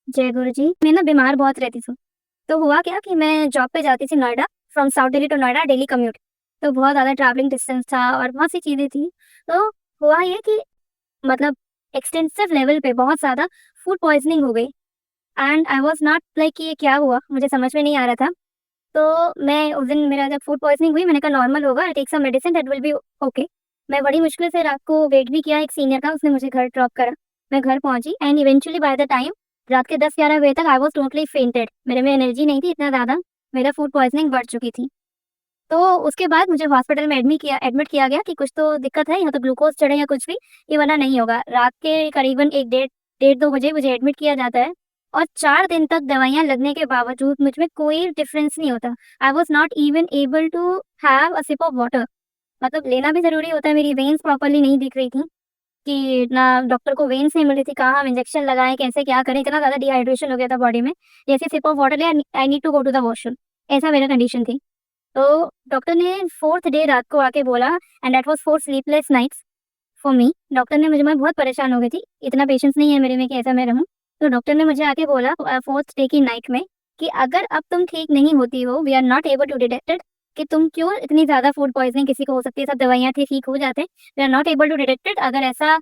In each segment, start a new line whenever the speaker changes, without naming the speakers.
जय गुरु जी। मैं ना बीमार बहुत रहती थी। तो हुआ क्या कि मैं जॉब पे जाती थी Noida, from south Delhi to Noida daily commute. तो बहुत ज़्यादा ट्रैवलिंग डिस्टेंस था और बहुत सी चीज़ें थी। तो हुआ ये कि मतलब एक्सटेंसिव लेवल पे बहुत ज़्यादा फूड पॉइज़निंग हो गई and I was not like कि ये क्या हुआ? मुझे समझ में नहीं आ रहा था। तो मैं उस दिन मेरा जब फूड पॉइज़निंग हुई मैंने कहा नॉर्मल होगा, I take some medicine that will be okay. मैं बड़ी मुश्किल से रात को वेट भी किया, एक सीनियर था उसने मुझे घर ड्रॉप करा। मैं घर पहुँची and eventually by the time रात के 10-11 बजे तक आई वाज़ टोटली फेंटेड। मेरे में एनर्जी नहीं थी इतना ज़्यादा, मेरा फूड पॉइज़निंग बढ़ चुकी थी। तो उसके बाद मुझे हॉस्पिटल में एडमिट किया गया कि कुछ तो दिक्कत है, या तो ग्लूकोज़ चढ़े या कुछ भी, ये वरना नहीं होगा। रात के करीबन 1 डेढ़ 2 बजे मुझे एडमिट किया जाता है और 4 दिन तक दवाइयाँ लगने के बावजूद मुझ में कोई डिफ़रेंस नहीं होता। I was not even able to have a sip of water. मतलब लेना भी ज़रूरी होता है, मेरी वेन्स प्रॉपर्ली नहीं दिख रही थी कि ना डॉक्टर को वेन्स नहीं मिल रही थी, कहाँ हम इंजेक्शन लगाएँ, कैसे क्या करें, इतना ज़्यादा डिहाइड्रेशन हो गया था बॉडी में। जैसे सिप ऑफ वाटर लिया, I need to go to the washroom, ऐसा मेरा कंडीशन थी। तो डॉक्टर ने 4th डे रात को आके बोला and that was 4 sleepless nights for me. Doctor ने मुझे मैं बहुत परेशान हो गई थी, इतना पेशेंस नहीं है मेरे में कि ऐसा मैं रहूँ। तो डॉक्टर ने मुझे आके बोला 4th डे की नाइट में कि अगर अब तुम ठीक नहीं होती हो, we are not able to detect it कि तुम क्यों इतनी ज़्यादा फूड पॉइज़निंग किसी को हो सकती है, सब दवाइयाँ थी ठीक हो जाते हैं। We are not able to detect it, अगर ऐसा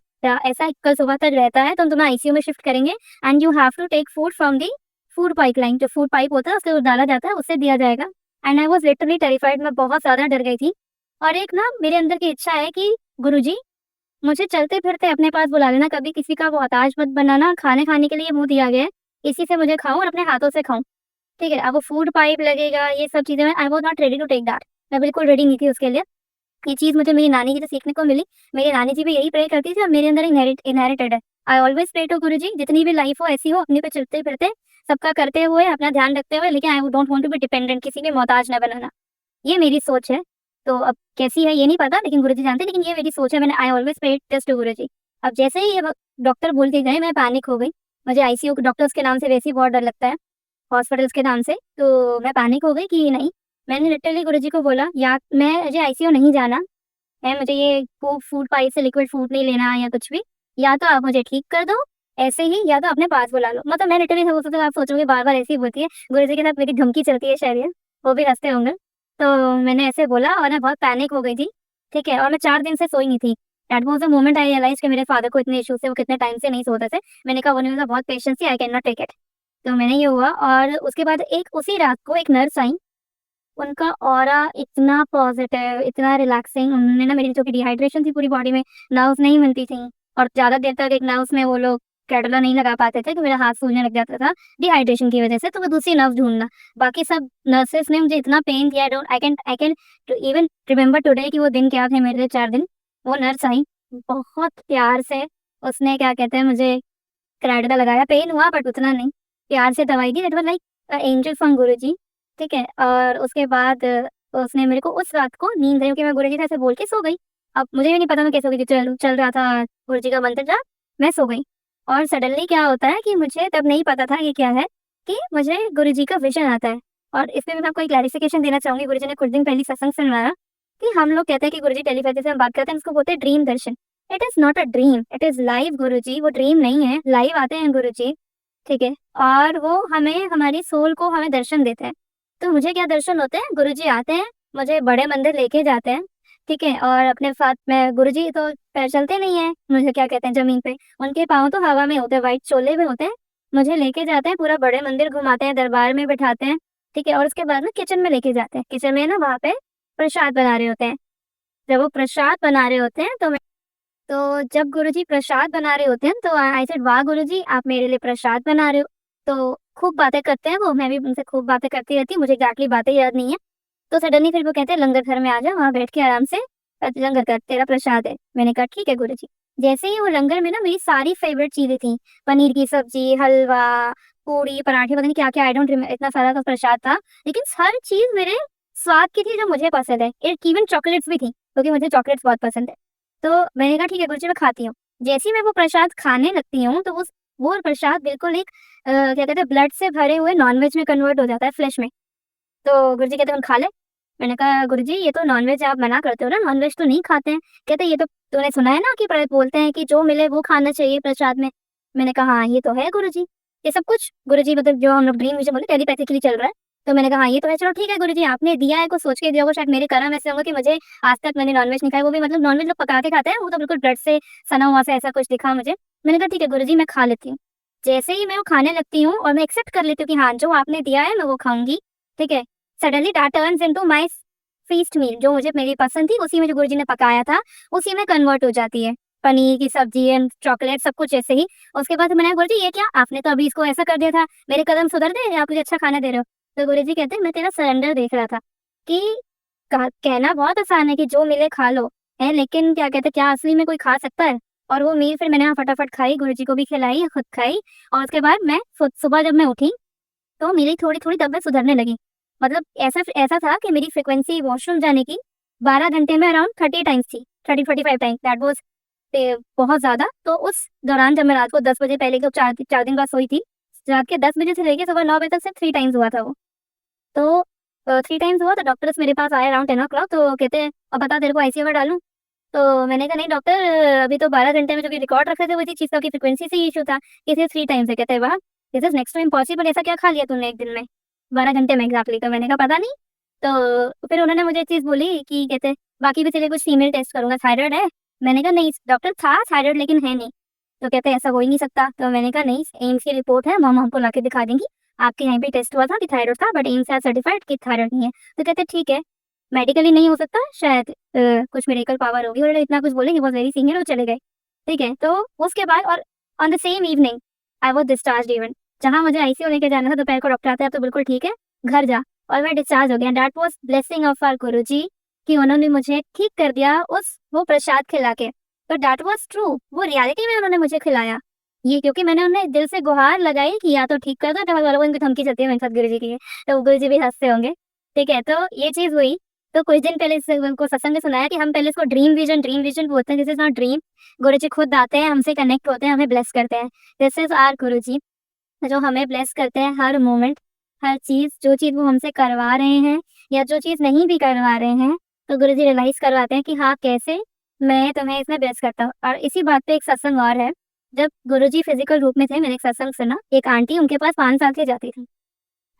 कल सुबह तक रहता है तो हम तुम्हें आईसीयू में शिफ्ट करेंगे and you have to take food from the food pipeline. जो फूड पाइप होता है उससे डाला जाता है, उससे दिया जाएगा। And I was literally terrified, मैं बहुत ज़्यादा डर गई थी। और एक ना मेरे अंदर की इच्छा है कि गुरुजी मुझे चलते-फिरते अपने पास बुला लेना, कभी किसी का मोहताज मत बनाना, खाने के लिए मुँह दिया गया है, इसी से मुझे खाऊँ और अपने हाथों से खाऊँ, ठीक है? अब वो फूड पाइप लगेगा, ये सब चीज़ें मैं I was not ready to take that. मैं बिल्कुल रेडी नहीं थी उसके लिए। ये चीज़ मुझे मेरी नानी जी से सीखने को मिली। मेरी नानी जी भी यही प्रे करती थी और मेरे अंदर इनहेरिटेड है। आई ऑलवेज़ प्रे टू गुरुजी जितनी भी लाइफ़ हो ऐसी हो, अपने पे चलते-फिरते, सबका करते हुए, अपना ध्यान रखते हुए, लेकिन I don't want to be dependent, किसी पे मोहताज ना बनाना। ये मेरी सोच है। तो अब कैसी है ये नहीं पता, लेकिन गुरुजी जानते हैं, लेकिन ये मेरी सोच है। मैंने I always prayed just to Guruji. अब जैसे ही ये डॉक्टर बोल के गए मैं पैनिक हो गई। मुझे आईसीयू डॉक्टर्स के नाम से वैसे ही बहुत डर लगता है, हॉस्पिटल्स के नाम से। तो मैं पैनिक हो गई कि नहीं, मैंने लिटरली गुरुजी को बोला या मुझे आईसीयू नहीं जाना है, मुझे ये फूड पाइप से लिक्विड फूड नहीं लेना है या कुछ भी, या तो आप मुझे ठीक कर दो ऐसे ही, या तो अपने पास बुला लो। मतलब मैं लिटरली हो सकता है आप सोचोगे बार-बार ऐसे ही बोलती है, गुरुजी के साथ मेरी धमकी चलती है शायद ये, वो भी हँसते होंगे। तो मैंने ऐसे बोला और मैं बहुत पैनिक हो गई थी, ठीक है? और मैं 4 दिन से सोई नहीं थी। That was the moment I realize कि मेरे फादर को इतने इश्यूज़ थे, वो कितने टाइम से नहीं सोते थे। मैंने कहा उन्हें मतलब बहुत पेशेंस थी, I can not take it. तो मैंने ये हुआ और उसके बाद एक उसी रात को एक नर्स आई, उनका ऑरा इतना पॉज़िटिव, इतना रिलैक्सिंग, उन्होंने ना मेरी जो कि डिहाइड्रेशन थी पूरी बॉडी में, नर्व्स नहीं मिलती थी और ज़्यादा देर तक एक नर्व्स में वो लोग कैटुला नहीं लगा पाते थे, तो मेरा हाथ सूजने लग जाता था डिहाइड्रेशन की वज़ह से, तो वो दूसरी नर्व ढूँढना। बाकी सब नर्सेज़ ने मुझे इतना पेन दिया, I can to even remember today कि वो दिन क्या थे मेरे लिए 4 दिन। वो नर्स आई, बहुत प्यार से उसने क्या कहते हैं मुझे कैनेडा लगाया, पेन हुआ बट उतना नहीं, प्यार से दवाई दी, that was like a angel from Guruji, ठीक है? और उसके बाद उसने मेरे को उस रात को नींद आई क्योंकि मैं गुरुजी से ऐसे बोल के सो गई। अब मुझे भी नहीं पता मैं कैसे हो गई थी, चल चल रहा था गुरुजी का मंत्र जाप, मैं सो गई। और सडनली क्या होता है कि मुझे तब नहीं पता था ये क्या है, कि मुझे गुरुजी का विज़न आता है। और इसमें मैं आपको एक क्लैरिफ़िकेशन देना चाहूँगी, गुरुजी ने कुछ दिन पहले सत्संग सुनवाया कि हम लोग कहते हैं कि गुरुजी टेलीपैथी से हम बात करते हैं, उसको बोलते हैं dream darshan. It is not a dream, it is live Guruji, वो ड्रीम नहीं है, लाइव आते हैं गुरुजी, ठीक है? और वो हमें हमारी सोल को हमें दर्शन देते हैं। तो मुझे क्या दर्शन होते हैं, गुरुजी आते हैं, मुझे बड़े मंदिर लेके जाते हैं, ठीक है? और अपने साथ में गुरुजी तो पैर चलते नहीं हैं, मुझे क्या कहते हैं ज़मीन पे, उनके पाँव तो हवा में होते हैं, व्हाइट चोले में होते हैं। मुझे लेके जाते हैं, पूरा बड़े मंदिर घुमाते हैं, दरबार में बिठाते हैं, ठीक है? और उसके बाद ना किचन में लेके जाते हैं। किचन में ना वहाँ पे प्रसाद बना रहे होते हैं। जब वो प्रसाद बना रहे होते हैं तो जब गुरुजी प्रसाद बना रहे होते हैं तो आई सेड वाह गुरुजी आप मेरे लिए प्रसाद बना रहे हो। तो खूब बातें करते हैं वो, मैं भी उनसे खूब बातें करती रहती हूँ, मुझे एग्ज़ैक्टली बातें याद नहीं है। तो सडनली फिर वो कहते हैं लंगर घर में आ जा, वहाँ बैठ के आराम से लंगर कर, तेरा प्रसाद है। मैंने कहा ठीक है गुरुजी। जैसे ही वो लंगर में ना मेरी सारी फ़ेवरेट चीज़ें थी, पनीर की सब्ज़ी, हलवा, पूड़ी, पराठे, पता नहीं क्या-क्या, आई डोंट इतना सारा तो प्रसाद था। लेकिन हर चीज़ मेरे स्वाद की थी जो मुझे पसंद है। इवन चॉकलेट्स भी थी, क्योंकि मुझे चॉकलेट्स बहुत पसंद है। तो मैंने कहा ठीक है गुरुजी मैं खाती हूँ। जैसे ही मैं वो प्रसाद खाने लगती हूँ तो वो प्रसाद बिल्कुल एक क्या कहते हैं ब्लड से भरे हुए नॉन-वेज में कन्वर्ट हो जाता है फ्लेश में। तो गुरुजी कहते हैं खा ले। मैंने कहा गुरुजी ये तो नॉन-वेज आप मना करते हो ना, नॉन-वेज तो नहीं खाते हैं। कहते ये तो तूने सुना है ना कि बोलते हैं कि जो मिले वो खाना चाहिए प्रसाद में। मैंने कहा हाँ, ये तो है गुरुजी। ये सब कुछ गुरुजी मतलब जो हम लोग ड्रीम विज़न बोले टेलीपैथिकली चल रहा है। तो मैंने कहा हाँ, ये तो है, चलो ठीक है गुरुजी आपने दिया है कुछ सोच के दिया होगा, शायद मेरे कर्म ऐसे होंगे कि मुझे आज तक मैंने नॉनवेज नहीं खाया, वो भी मतलब नॉनवेज लोग पका के खाते हैं, वो तो बिल्कुल ब्लड से सना हुआ सा ऐसा कुछ दिखा मुझे। मैंने कहा ठीक है गुरुजी मैं खा लेती हूँ। जैसे ही मैं वो खाने लगती हूँ और मैं एक्सेप्ट कर लेती हूँ कि हाँ, जो आपने दिया है मैं वो खाऊँगी, ठीक है? Suddenly that turns into my feast meal, जो मुझे मेरी पसंद थी उसी में जो गुरुजी ने पकाया था, उसी में कन्वर्ट हो जाती है। पनीर की सब्जी एंड चॉकलेट सब कुछ ऐसे ही। उसके बाद मैंने कहा गुरुजी ये क्या? आपने तो अभी इसको ऐसा कर दिया था, मेरे कदम सुधर गए, आप मुझे अच्छा खाना दे रहे हो। तो गुरुजी कहते हैं मैं तेरा सरेंडर देख रहा था कि कहना बहुत आसान है कि जो मिले खा लो, है लेकिन क्या कहते हैं क्या असली में कोई खा सकता है? और वो मील फिर मैंने फटाफट खाई, गुरुजी को भी खिलाई, खुद खाई और उसके बाद मैं सुबह जब मैं उठी तो मेरी थोड़ी-थोड़ी तबीयत सुधरने लगी। मतलब ऐसा ऐसा था कि मेरी फ्रीक्वेंसी वॉशरूम जाने की 12 घंटे में अराउंड 30 टाइम्स थी, 30-45 टाइम्स दैट वाज़ बहुत ज़्यादा। तो उस दौरान जब मैं रात को 10 बजे पहले के 4 दिन बाद सोई थी, रात के 10 बजे से लेके सुबह 9 बजे तक सिर्फ 3 टाइम्स हुआ था वो। तो 3 टाइम्स हुआ तो डॉक्टर्स मेरे पास आए अराउंड 10 ओ क्लॉक, तो कहते हैं, "अब बता तेरे को आईसीयू में डालूँ?" तो मैंने कहा, "नहीं डॉक्टर, अभी तो 12 घंटे में जो कि रिकॉर्ड रखे थे वही चीज़ का कि फ्रीक्वेंसी से ही इश्यू था, कि सिर्फ 3 टाइम्स है।" कहते हैं, "वाह! This is next to impossible, ऐसा क्या खा लिया तूने एक दिन में? 12 घंटे में एग्ज़ैक्टली।" तो मैंने कहा, "पता नहीं।" तो फिर उन्होंने मुझे एक चीज़ बोली कि कहते हैं, "बाकी भी तेरे कुछ फीमेल टेस्ट करूँगा, थायराइड है?" मैंने कहा, "नहीं डॉक्टर, था थायराइड लेकिन है नहीं।" तो कहते हैं, "ऐसा हो ही नहीं सकता।" तो मैंने कहा, "नहीं, एम्स की रिपोर्ट है, हम हमको लाके दिखा देंगी। आपके यहाँ पे टेस्ट हुआ था कि थायराइड था, बट एम्स हैज़ सर्टिफाइड कि थायराइड नहीं है।" तो कहते हैं, "ठीक है, मेडिकली नहीं हो सकता, शायद कुछ मिरेकल पावर होगी।" उन्होंने इतना कुछ बोले, ही वाज़ वेरी सीनियर, वो चले गए। ठीक है, तो उसके बाद और on the same evening I was discharged even, जहाँ मुझे आईसीयू लेके जाना था, दोपहर को डॉक्टर आता है, "अब तो बिल्कुल ठीक है, घर जा।" और मैं डिस्चार्ज हो गया। That was blessing of our Guruji कि उन्होंने मुझे ठीक कर दिया उस वो प्रसाद खिला के। तो दैट वाज़ ट्रू, वो रियलिटी में उन्होंने मुझे खिलाया। ये क्योंकि मैंने उन्हें दिल से गुहार लगाई कि या तो ठीक कर दो, तो वालों को धमकी चलती है मेरे साथ गुरुजी की, तो गुरुजी भी हँसते होंगे। ठीक है, तो ये चीज़ हुई। तो कुछ दिन पहले इस उनको सत्संग में सुनाया कि हम पहले इसको ड्रीम विज़न बोलते हैं, दिस इज़ नॉट ड्रीम। गुरुजी खुद आते हैं, हमसे कनेक्ट होते हैं, हमें ब्लेस करते हैं। दिस इज़ आवर गुरुजी, जो हमें ब्लेस करते हैं हर मोमेंट, हर चीज़, जो चीज़ वो हमसे करवा रहे हैं या जो चीज़ नहीं भी करवा रहे हैं, तो गुरुजी रियलाइज़ करवाते हैं कि हाँ, कैसे मैं तुम्हें इसमें ब्लेस करता हूँ। और इसी बात पे एक सत्संग और है, जब गुरुजी फिज़िकल रूप में थे, मैंने एक सत्संग सुना, एक आंटी उनके पास 5 साल से जाती थी।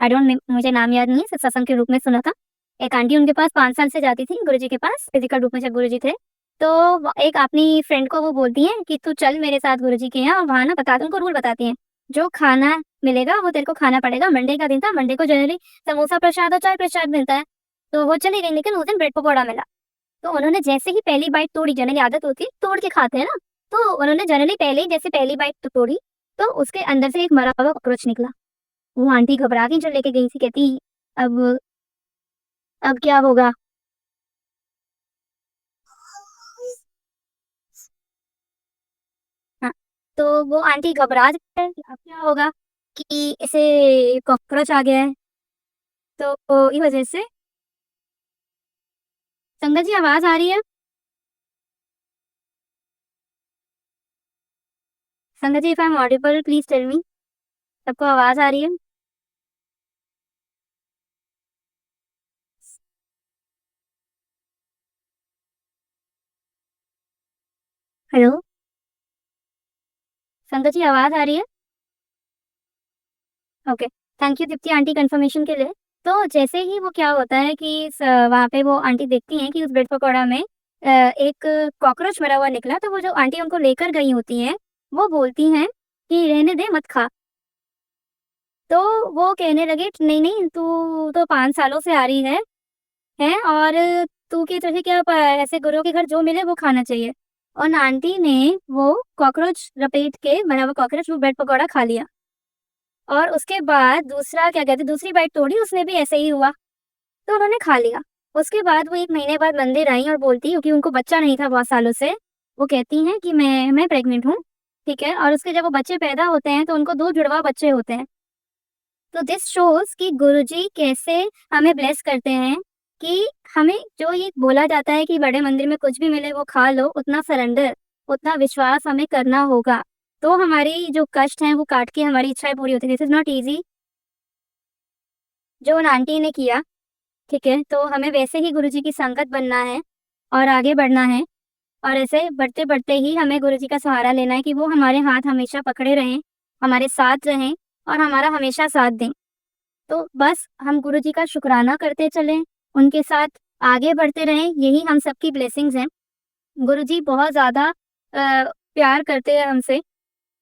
आई डोंट नो, मुझे नाम याद नहीं है, सिर्फ सत्संग के रूप में सुना था। एक आंटी उनके पास 5 साल से जाती थी गुरुजी के पास, फिज़िकल रूप में जब गुरुजी थे। तो व एक अपनी फ्रेंड को वो बोलती हैं कि तू चल मेरे साथ गुरुजी के यहाँ, और वहाँ ना बता उनको रूल बताती हैं, जो खाना मिलेगा वो तेरे को खाना पड़ेगा। मंडे का दिन था, मंडे को जनरली समोसा प्रसाद और चाय प्रसाद मिलता है। तो वो चली गई, लेकिन उस दिन ब्रेड पकौड़ा मिला। तो उन्होंने जैसे ही पहली बाइट तोड़ी, जनरली आदत होती है तोड़ के खाते हैं ना, तो उन्होंने जनरली पहले ही जैसे पहली बाइट तोड़ी, तो उसके अंदर से एक मरा हुआ कॉकरोच निकला। वो आंटी घबरा गई, जो लेके गई थी, कहती अब अब क्या होगा? हाँ, तो वो आंटी घबरा जाती है कि अब क्या होगा, कि इसे कॉकरोच आ गया है। तो इस वजह से संगत जी आवाज़ आ रही है? Sangat ji, if I am audible please tell me, सबको आवाज़ आ रही है? हेलो? संगत जी आवाज़ आ रही है? Okay, thank you Deepti aunty confirmation के लिए। तो जैसे ही वो क्या होता है कि वहाँ पे वो आंटी देखती हैं कि उस ब्रेड पकौड़ा में एक कॉकरोच मरा हुआ निकला, तो वो जो आंटी उनको लेकर गई होती हैं, वो बोलती हैं कि रहने दे, मत खा। तो वो कहने लगे, नहीं नहीं, तू तो 5 सालों से आ रही है और तू की तुझे क्या ऐसे गुरुओं के घर जो मिले वो खाना चाहिए। और आंटी ने वो कॉकरोच लपेट के मरा हुआ कॉकरोच वो ब्रेड पकौड़ा खा लिया। और उसके बाद दूसरा क्या कहते हैं, दूसरी बाइट तोड़ी, उसमें भी ऐसे ही हुआ, तो उन्होंने खा लिया। उसके बाद वो 1 महीने बाद मंदिर आई और बोलती, क्योंकि उनको बच्चा नहीं था बहुत सालों से, वो कहती हैं कि मैं प्रेग्नेंट हूँ, ठीक है? और उसके जब वो बच्चे पैदा होते हैं तो उनको 2 जुड़वा बच्चे होते हैं। तो दिस शोज़ कि गुरुजी कैसे हमें ब्लेस करते हैं, कि हमें जो ये बोला जाता है कि बड़े मंदिर में कुछ भी मिले वो खा लो, उतना सरेंडर, उतना विश्वास हमें करना होगा। तो हमारी जो कष्ट हैं वो काट के हमारी इच्छाएँ पूरी होती हैं। दिस इज़ नॉट ईज़ी, जो उन आंटी ने किया, ठीक है? तो हमें वैसे ही गुरुजी की संगत बनना है और आगे बढ़ना है, और ऐसे बढ़ते-बढ़ते ही हमें गुरुजी का सहारा लेना है कि वो हमारे हाथ हमेशा पकड़े रहें, हमारे साथ रहें, और हमारा हमेशा साथ दें। तो बस हम गुरुजी का शुकराना करते चलें, उनके साथ आगे बढ़ते रहें, यही हम सबकी ब्लेसिंग्स हैं। गुरुजी बहुत ज़्यादा प्यार करते हैं हमसे,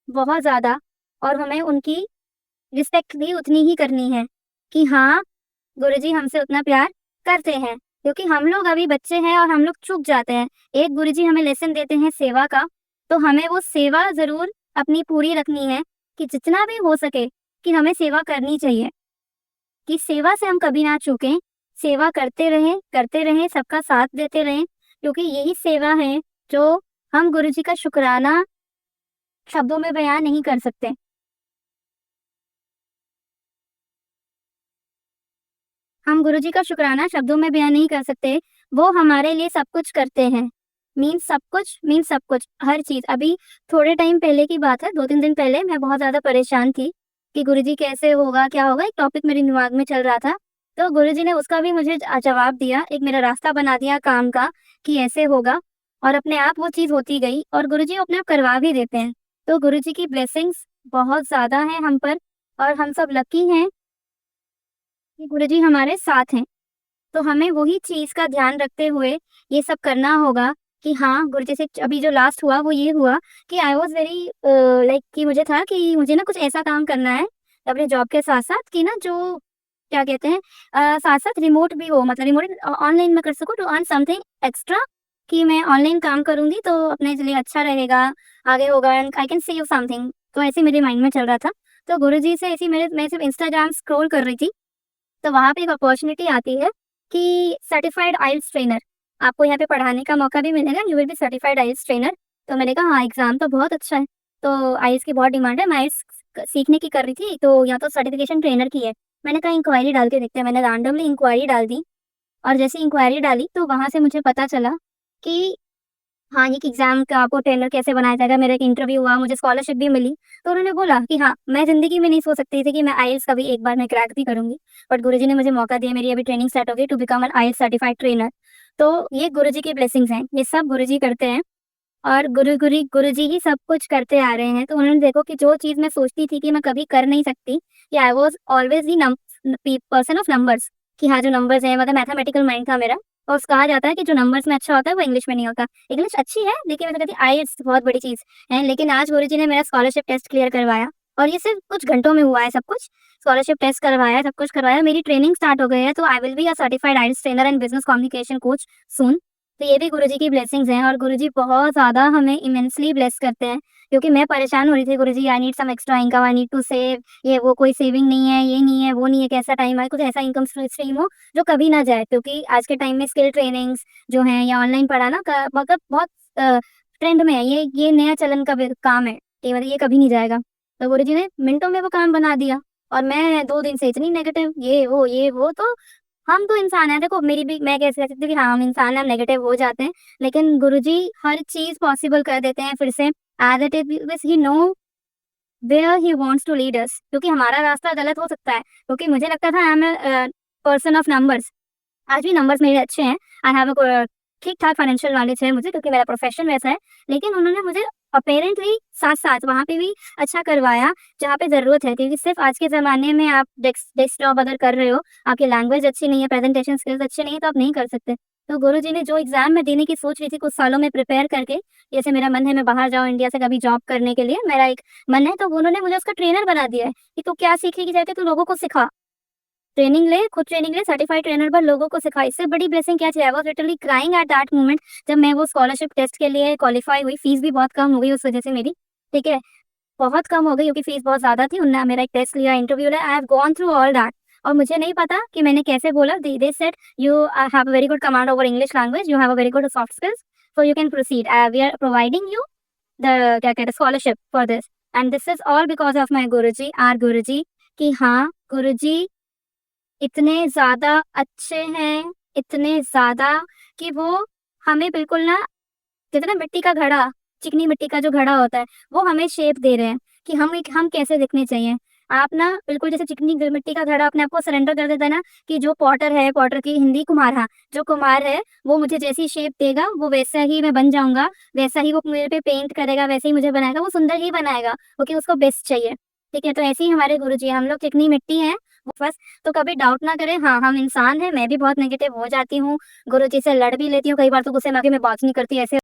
बहुत ज़्यादा, और हमें उनकी रिस्पेक्ट भी उतनी ही करनी है कि हाँ, गुरुजी हमसे उतना प्यार करते हैं। क्योंकि हम लोग अभी बच्चे हैं और हम लोग चूक जाते हैं। एक गुरुजी हमें लेसन देते हैं सेवा का, तो हमें वो सेवा ज़रूर अपनी पूरी रखनी है कि जितना भी हो सके कि हमें सेवा करनी चाहिए, कि सेवा से हम कभी ना चूकें, सेवा करते रहें, सबका साथ देते रहें, क्योंकि यही सेवा है जो हम गुरुजी का शुकराना शब्दों में बयान नहीं कर सकते। हम गुरुजी का शुकराना शब्दों में बयान नहीं कर सकते, वो हमारे लिए सब कुछ करते हैं। मीन्स सब कुछ, हर चीज़। अभी थोड़े टाइम पहले की बात है, 2-3 दिन पहले मैं बहुत ज़्यादा परेशान थी कि गुरुजी कैसे होगा, क्या होगा? एक टॉपिक मेरे दिमाग में चल रहा था। तो गुरुजी ने उसका भी मुझे जवाब दिया, एक मेरा रास्ता बना दिया काम का कि ऐसे होगा, और अपने आप वो चीज़ होती गई और गुरुजी अपने आप करवा भी देते हैं। तो गुरुजी की ब्लेसिंग्स बहुत ज़्यादा हैं हम पर, और हम सब लकी हैं कि गुरुजी हमारे साथ हैं। तो हमें वही चीज़ का ध्यान रखते हुए ये सब करना होगा कि हाँ, गुरुजी से अभी जो लास्ट हुआ वो ये हुआ कि आई वाज़ वेरी लाइक कि मुझे था कि मुझे ना कुछ ऐसा काम करना है अपने जॉब के साथ-साथ कि ना जो क्या कहते हैं साथ-साथ रिमोट भी हो, मतलब रिमोट ऑनलाइन मैं कर सकूँ टू अर्न समथिंग एक्स्ट्रा, कि मैं ऑनलाइन काम करूँगी तो अपने लिए अच्छा रहेगा, आगे होगा and I can save something. तो ऐसे मेरे माइंड में चल रहा था। तो गुरुजी से ऐसे ही मैं सिर्फ इंस्टाग्राम स्क्रॉल कर रही थी, तो वहाँ पे एक अपॉर्च्युनिटी आती है कि सर्टिफाइड आइल्स ट्रेनर, आपको यहाँ पे पढ़ाने का मौका भी मिलेगा, you will be certified IELTS trainer. तो मैंने कहा हाँ, एग्ज़ाम तो बहुत अच्छा है, तो आइल्स की बहुत डिमांड है, मैं आइल्स सीखने की कर रही थी, तो या तो सर्टिफिकेशन ट्रेनर की है। मैंने कहा इंक्वायरी डाल के देखते हैं, मैंने रैंडमली इंक्वायरी डाल दी, और जैसे इंक्वायरी डाली तो वहाँ से मुझे पता चला कि हाँ, ये कि एग्ज़ाम का आपको ट्रेनर कैसे बनाया जाएगा, मेरा एक इंटरव्यू हुआ, मुझे स्कॉलरशिप भी मिली। तो उन्होंने बोला कि हाँ, मैं ज़िंदगी में नहीं सोच सकती थी कि मैं आईएलटीएस कभी एक बार में क्रैक भी करूँगी। बट गुरुजी ने मुझे मौका दिया, मेरी अभी ट्रेनिंग स्टार्ट हो गई to become an IELTS certified trainer. तो ये गुरुजी की ब्लेसिंग्स हैं, ये सब गुरुजी करते हैं, और गुरुजी ही सब कुछ करते आ रहे हैं। तो उन्होंने देखो कि जो चीज़ मैं सोचती थी कि मैं कभी कर नहीं सकती, कि I was always the person of numbers, कि हाँ, जो नंबर्स हैं, मतलब मैथमेटिकल माइंड था मेरा, और कहा जाता है कि जो नंबर्स में अच्छा होता है वो इंग्लिश में नहीं होता। इंग्लिश अच्छी है, लेकिन मैं तो कहती आईएलटीएस बहुत बड़ी चीज़ है। लेकिन आज गुरुजी ने मेरा स्कॉलरशिप टेस्ट क्लियर करवाया, और ये सिर्फ कुछ घंटों में हुआ है सब कुछ। स्कॉलरशिप टेस्ट करवाया, सब कुछ करवाया, मेरी ट्रेनिंग स्टार्ट हो गई है, तो I will be a certified IELTS trainer and business communication coach soon. तो ये भी गुरुजी की ब्लेसिंग्स हैं, और गुरुजी बहुत ज़्यादा हमें इमेंसली ब्लेस करते हैं, क्योंकि मैं परेशान हो रही थी, Guruji I need some extra income, I need to save, ये वो कोई सेविंग नहीं है, ये नहीं है, वो नहीं है, कैसा टाइम आए, कुछ ऐसा इनकम स्ट्रीम हो जो कभी ना जाए, क्योंकि आज के टाइम में स्किल ट्रेनिंग्स जो हैं या ऑनलाइन पढ़ाना का मतलब बहुत ट्रेंड में है, ये नया चलन का काम है, कि मतलब ये कभी नहीं जाएगा। तो गुरुजी ने मिनटों में वो काम बना दिया, और मैं 2 दिन से इतनी नेगेटिव ये वो, तो हम तो इंसान हैं, देखो मेरी भी, मैं कैसे कह सकती हूँ कि हाँ, हम इंसान हैं, हम नेगेटिव हो जाते हैं, लेकिन गुरुजी हर चीज़ पॉसिबल कर देते हैं फिर से, as it is, because he know where he wants to lead us, क्योंकि हमारा रास्ता गलत हो सकता है, क्योंकि मुझे लगता था I am a person of numbers, आज भी नंबर्स मेरे अच्छे हैं, आई हैव अ ठीक-ठाक फाइनेंशियल नॉलेज है मुझे, क्योंकि मेरा प्रोफ़ेशन वैसा है, लेकिन उन्होंने मुझे अपैरेंटली साथ-साथ वहाँ पे भी अच्छा करवाया, जहाँ पे ज़रूरत है, क्योंकि सिर्फ़ आज के ज़माने में आप डेस्क जॉब अगर कर रहे हो, आपकी लैंग्वेज अच्छी नहीं है, प्रेज़ेंटेशन स्किल्स अच्छे नहीं है, तो आप नहीं कर सकते। तो गुरुजी ने जो एग्ज़ाम मैं देने की सोच रही थी कुछ सालों में प्रिपेयर करके, जैसे मेरा मन है मैं बाहर जाऊँ इंडिया से कभी जॉब करने के लिए, मेरा एक मन है, तो उन्होंने मुझे उसका ट्रेनर बना दिया है, कि तू क्या सीखेगी जाके, तू लोगों को सिखा। ट्रेनिंग ले, खुद ट्रेनिंग ले, सर्टिफाइड ट्रेनर बन, लोगों को सिखा। इससे बड़ी ब्लेसिंग क्या चाहिए? आई was literally crying at that moment, जब मैं वो स्कॉलरशिप टेस्ट के लिए क्वालीफाई हुई, फीस भी बहुत कम हो गई उस वजह से मेरी, ठीक है? बहुत कम हो गई क्योंकि फीस बहुत ज़्यादा थी, उन्होंने मेरा एक टेस्ट लिया, इंटरव्यू लिया, I have gone through all that, और मुझे नहीं पता कि मैंने कैसे बोला, they said you have a very good command over English language, you have a very good soft skills, so you can proceed, we are providing you the क्या कहते हैं scholarship for this, and this is all because of my Guruji, our Guruji, कि हाँ, गुरुजी इतने ज़्यादा अच्छे हैं, इतने ज़्यादा, कि वो हमें बिल्कुल ना, कहते हैं ना मिट्टी का घड़ा, चिकनी मिट्टी का जो घड़ा होता है, वो हमें शेप दे रहे हैं कि हम कैसे दिखने चाहिए। आप ना बिल्कुल जैसे चिकनी मिट्टी का घड़ा अपने आप को सरेंडर कर देता है ना, कि जो पॉटर है, पॉटर की हिंदी कुम्हार, हाँ, जो कुम्हार है, वो मुझे जैसी शेप देगा, वो वैसा ही मैं बन जाऊँगा, वैसा ही वो मेरे पे पेंट करेगा, वैसे ही मुझे बनाएगा, वो सुंदर ही बनाएगा, क्योंकि उसको बेस्ट चाहिए। ठीक है? तो ऐसे ही हमारे गुरुजी हैं, हम लोग चिकनी मिट्टी हैं बस। तो कभी डाउट ना करें, हाँ, हम इंसान हैं, मैं भी बहुत नेगेटिव हो जाती हूँ, गुरुजी से लड़ भी लेती हूँ, कई बार तो गुस्से में आके मैं बात नहीं करती, ऐसे